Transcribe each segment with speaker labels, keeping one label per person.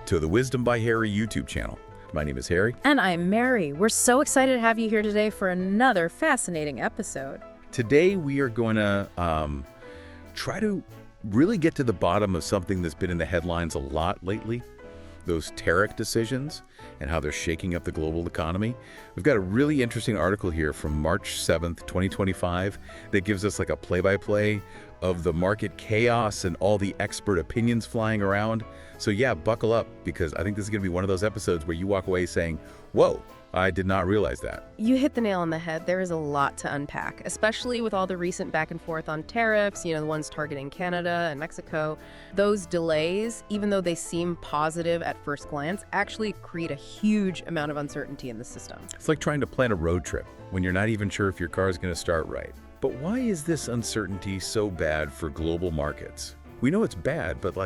Speaker 1: to the Wisdom by Harry YouTube channel. My name is Harry.
Speaker 2: And I'm Mary. We're so excited to have you here today for another fascinating episode.
Speaker 1: Today we are going to try to really get to the bottom of something that's been in the headlines a lot lately, those tariff decisions and how they're shaking up the global economy. We've got a really interesting article here from March 7th, 2025 that gives us like a play-by-play of the market chaos and all the expert opinions flying around. So yeah, buckle up, because I think this is going to be one of those episodes where you walk away saying, whoa, I did not realize that.
Speaker 2: You hit the nail on the head. There is a lot to unpack, especially with all the recent back and forth on tariffs, the ones targeting Canada and Mexico. Those delays, even though they seem positive at first glance, actually create a huge amount of uncertainty in the system.
Speaker 1: It's like trying to plan a road trip when you're not even sure if your car is going to start right. But why is this uncertainty so bad for global markets? We know it's bad, but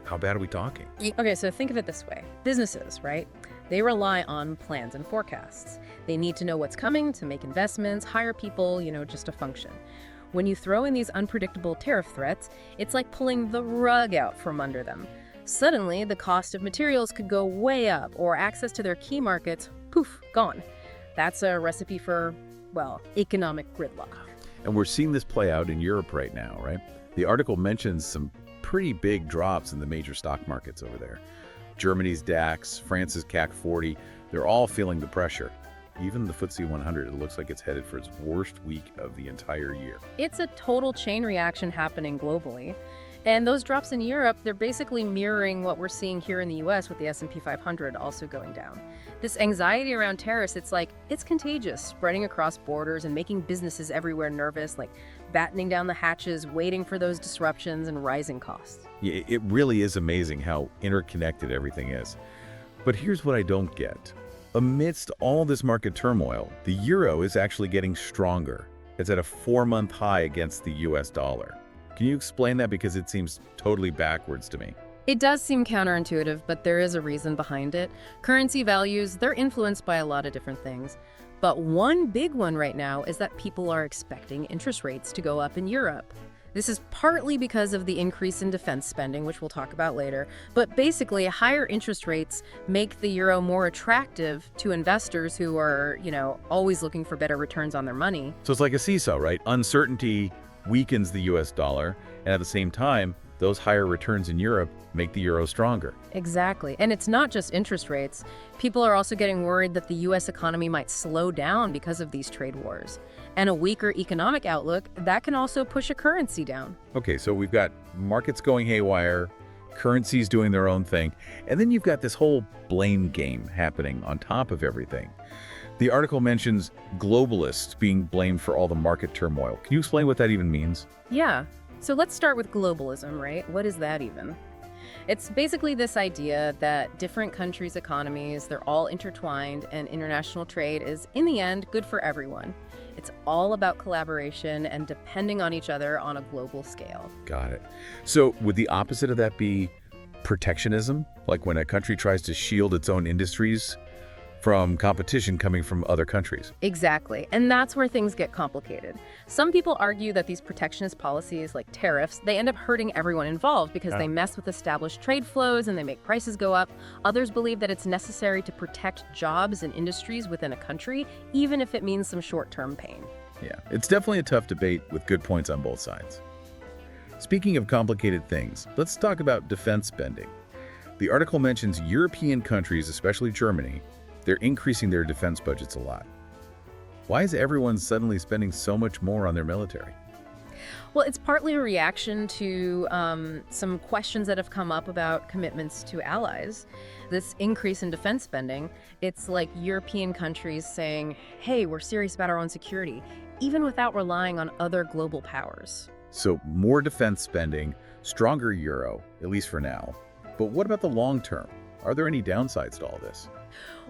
Speaker 1: how bad are we talking?
Speaker 2: Okay, so think of it this way. Businesses, right? They rely on plans and forecasts. They need to know what's coming to make investments, hire people, just to function. When you throw in these unpredictable tariff threats, it's like pulling the rug out from under them. Suddenly, the cost of materials could go way up, or access to their key markets, poof, gone. That's a recipe for, economic gridlock.
Speaker 1: And we're seeing this play out in Europe right now, right? The article mentions some pretty big drops in the major stock markets over there. Germany's DAX, France's CAC 40, they're all feeling the pressure. Even the FTSE 100, it looks like it's headed for its worst week of the entire year.
Speaker 2: It's a total chain reaction happening globally. And those drops in Europe, they're basically mirroring what we're seeing here in the US with the S&P 500 also going down. This anxiety around tariffs, it's contagious, spreading across borders and making businesses everywhere nervous, like battening down the hatches, waiting for those disruptions and rising costs.
Speaker 1: Yeah, it really is amazing how interconnected everything is. But here's what I don't get. Amidst all this market turmoil, the euro is actually getting stronger. It's at a 4-month high against the US dollar. Can you explain that, because it seems totally backwards to me?
Speaker 2: It does seem counterintuitive, but there is a reason behind it. Currency values, they're influenced by a lot of different things. But one big one right now is that people are expecting interest rates to go up in Europe. This is partly because of the increase in defense spending, which we'll talk about later. But basically, higher interest rates make the euro more attractive to investors who are, always looking for better returns on their money.
Speaker 1: So it's like a seesaw, right? Uncertainty weakens the US dollar, and at the same time, those higher returns in Europe make the euro stronger.
Speaker 2: Exactly. And it's not just interest rates. People are also getting worried that the US economy might slow down because of these trade wars. And a weaker economic outlook, that can also push a currency down.
Speaker 1: Okay, so we've got markets going haywire, currencies doing their own thing, and then you've got this whole blame game happening on top of everything. The article mentions globalists being blamed for all the market turmoil. Can you explain what that even means?
Speaker 2: Yeah. So let's start with globalism, right? What is that even? It's basically this idea that different countries' economies, they're all intertwined, and international trade is, in the end, good for everyone. It's all about collaboration and depending on each other on a global scale.
Speaker 1: Got it. So would the opposite of that be protectionism? Like when a country tries to shield its own industries from competition coming from other countries?
Speaker 2: Exactly. And that's where things get complicated. Some people argue that these protectionist policies, like tariffs, they end up hurting everyone involved because they mess with established trade flows and they make prices go up. Others believe that it's necessary to protect jobs and industries within a country, even if it means some short-term pain.
Speaker 1: Yeah, it's definitely a tough debate with good points on both sides. Speaking of complicated things, let's talk about defense spending. The article mentions European countries, especially Germany, they're increasing their defense budgets a lot. Why is everyone suddenly spending so much more on their military?
Speaker 2: Well, it's partly a reaction to some questions that have come up about commitments to allies. This increase in defense spending, it's like European countries saying, hey, we're serious about our own security, even without relying on other global powers.
Speaker 1: So more defense spending, stronger euro, at least for now. But what about the long term? Are there any downsides to all this?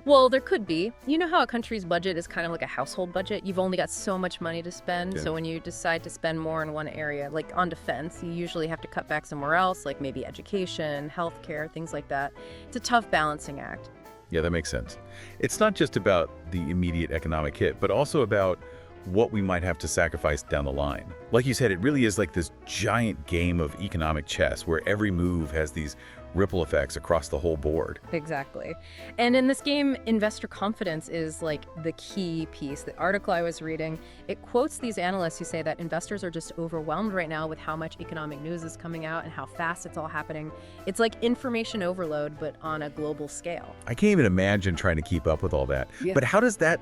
Speaker 2: Well, there could be. You know how a country's budget is kind of like a household budget? You've only got so much money to spend.
Speaker 1: Yeah.
Speaker 2: So when you decide to spend more in one area, like on defense, you usually have to cut back somewhere else, like maybe education, healthcare, things like that. It's a tough balancing act.
Speaker 1: Yeah, that makes sense. It's not just about the immediate economic hit, but also about what we might have to sacrifice down the line. Like you said, it really is like this giant game of economic chess where every move has these ripple effects across the whole board.
Speaker 2: Exactly. And in this game, investor confidence is like the key piece. The article I was reading, it quotes these analysts who say that investors are just overwhelmed right now with how much economic news is coming out and how fast it's all happening. It's like information overload, but on a global scale.
Speaker 1: I can't even imagine trying to keep up with all that.
Speaker 2: Yeah.
Speaker 1: But how does that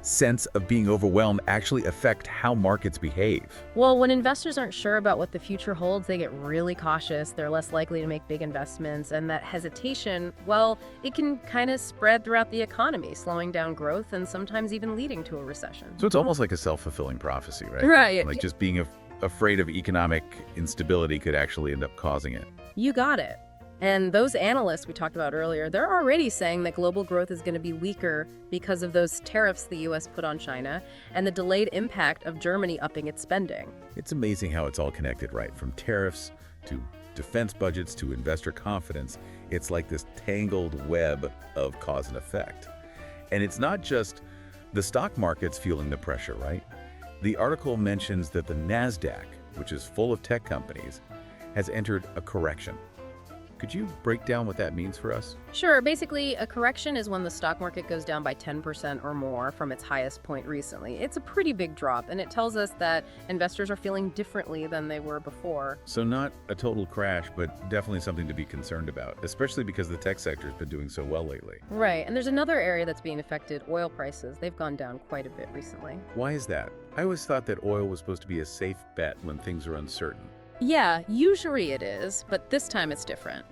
Speaker 1: sense of being overwhelmed actually affect how markets behave?
Speaker 2: Well, when investors aren't sure about what the future holds, they get really cautious. They're less likely to make big investments. And that hesitation, well, it can kind of spread throughout the economy, slowing down growth and sometimes even leading to a recession.
Speaker 1: So it's almost like a self-fulfilling prophecy, right?
Speaker 2: Right.
Speaker 1: Like just being afraid of economic instability could actually end up causing it.
Speaker 2: You got it. And those analysts we talked about earlier, they're already saying that global growth is going to be weaker because of those tariffs the U.S. put on China and the delayed impact of Germany upping its spending.
Speaker 1: It's amazing how it's all connected, right? From tariffs to defense budgets to investor confidence. It's like this tangled web of cause and effect. And it's not just the stock markets feeling the pressure, right? The article mentions that the NASDAQ, which is full of tech companies, has entered a correction. Could you break down what that means for us?
Speaker 2: Sure. Basically, a correction is when the stock market goes down by 10% or more from its highest point recently. It's a pretty big drop, and it tells us that investors are feeling differently than they were before.
Speaker 1: So not a total crash, but definitely something to be concerned about, especially because the tech sector has been doing so well lately.
Speaker 2: Right. And there's another area that's being affected, oil prices. They've gone down quite a bit recently.
Speaker 1: Why is that? I always thought that oil was supposed to be a safe bet when things are uncertain.
Speaker 2: Yeah, usually it is, but this time it's different.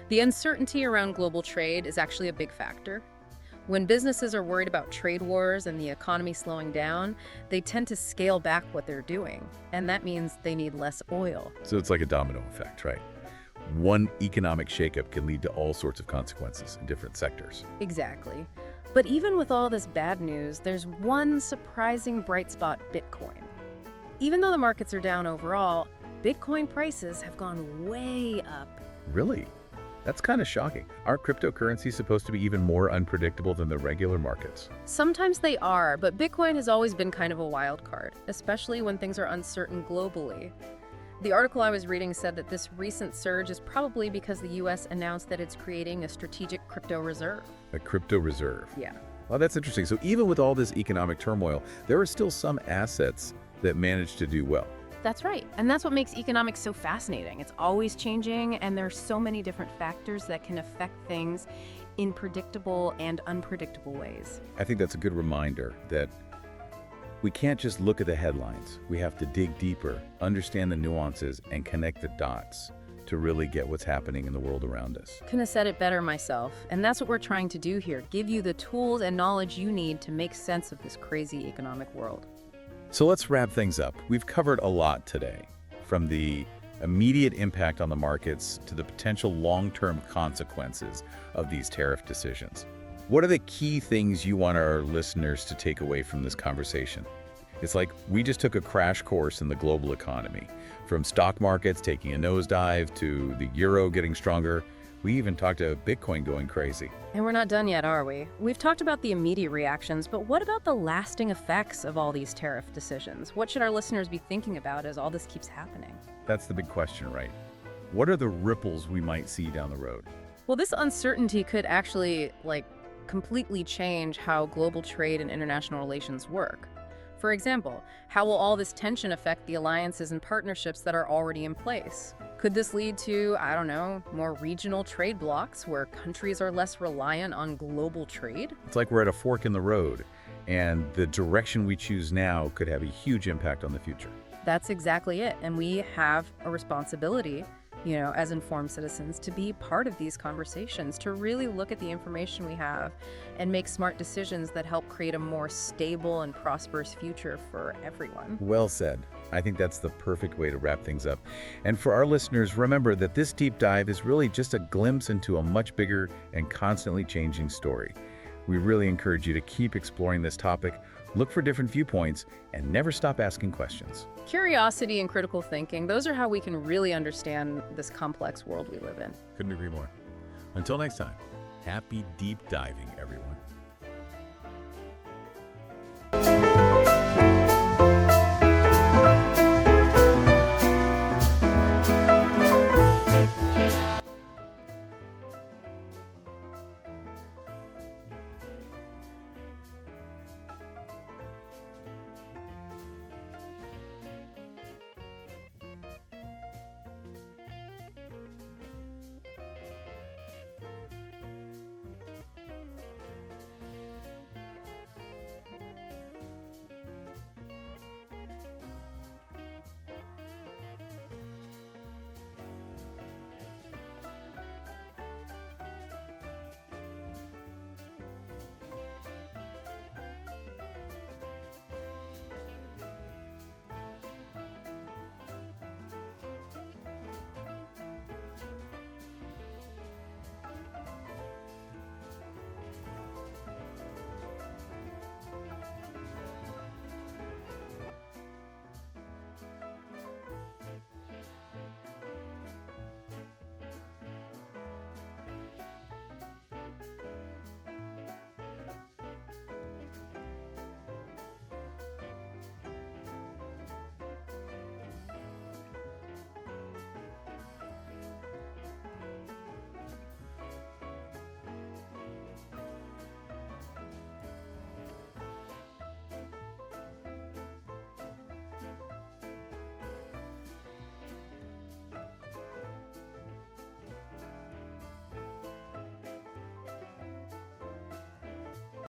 Speaker 2: The uncertainty around global trade is actually a big factor. When businesses are worried about trade wars and the economy slowing down, they tend to scale back what they're doing, and that means they need less oil.
Speaker 1: So it's like a domino effect, right? One economic shakeup can lead to all sorts of consequences in different sectors.
Speaker 2: Exactly. But even with all this bad news, there's one surprising bright spot: Bitcoin. Even though the markets are down overall, Bitcoin prices have gone way up.
Speaker 1: Really? That's kind of shocking. Aren't cryptocurrencies supposed to be even more unpredictable than the regular markets?
Speaker 2: Sometimes they are, but Bitcoin has always been kind of a wild card, especially when things are uncertain globally. The article I was reading said that this recent surge is probably because the U.S. announced that it's creating a strategic crypto reserve.
Speaker 1: A crypto reserve?
Speaker 2: Yeah.
Speaker 1: Well, that's interesting. So even with all this economic turmoil, there are still some assets that manage to do well.
Speaker 2: That's right. And that's what makes economics so fascinating. It's always changing, and there's so many different factors that can affect things in predictable and unpredictable ways.
Speaker 1: I think that's a good reminder that we can't just look at the headlines. We have to dig deeper, understand the nuances, and connect the dots to really get what's happening in the world around us.
Speaker 2: Couldn't have said it better myself. And that's what we're trying to do here, give you the tools and knowledge you need to make sense of this crazy economic world.
Speaker 1: So let's wrap things up. We've covered a lot today, from the immediate impact on the markets to the potential long-term consequences of these tariff decisions. What are the key things you want our listeners to take away from this conversation? It's like we just took a crash course in the global economy, from stock markets taking a nosedive to the euro getting stronger. We even talked about Bitcoin going crazy.
Speaker 2: And we're not done yet, are we? We've talked about the immediate reactions, but what about the lasting effects of all these tariff decisions? What should our listeners be thinking about as all this keeps happening?
Speaker 1: That's the big question, right? What are the ripples we might see down the road?
Speaker 2: Well, this uncertainty could actually, completely change how global trade and international relations work. For example, how will all this tension affect the alliances and partnerships that are already in place? Could this lead to, more regional trade blocs where countries are less reliant on global trade?
Speaker 1: It's like we're at a fork in the road, and the direction we choose now could have a huge impact on the future.
Speaker 2: That's exactly it. And we have a responsibility, as informed citizens, to be part of these conversations, to really look at the information we have and make smart decisions that help create a more stable and prosperous future for everyone.
Speaker 1: Well said. I think that's the perfect way to wrap things up. And for our listeners, remember that this deep dive is really just a glimpse into a much bigger and constantly changing story. We really encourage you to keep exploring this topic, look for different viewpoints, and never stop asking questions.
Speaker 2: Curiosity and critical thinking, those are how we can really understand this complex world we live in.
Speaker 1: Couldn't agree more. Until next time, happy deep diving, everyone.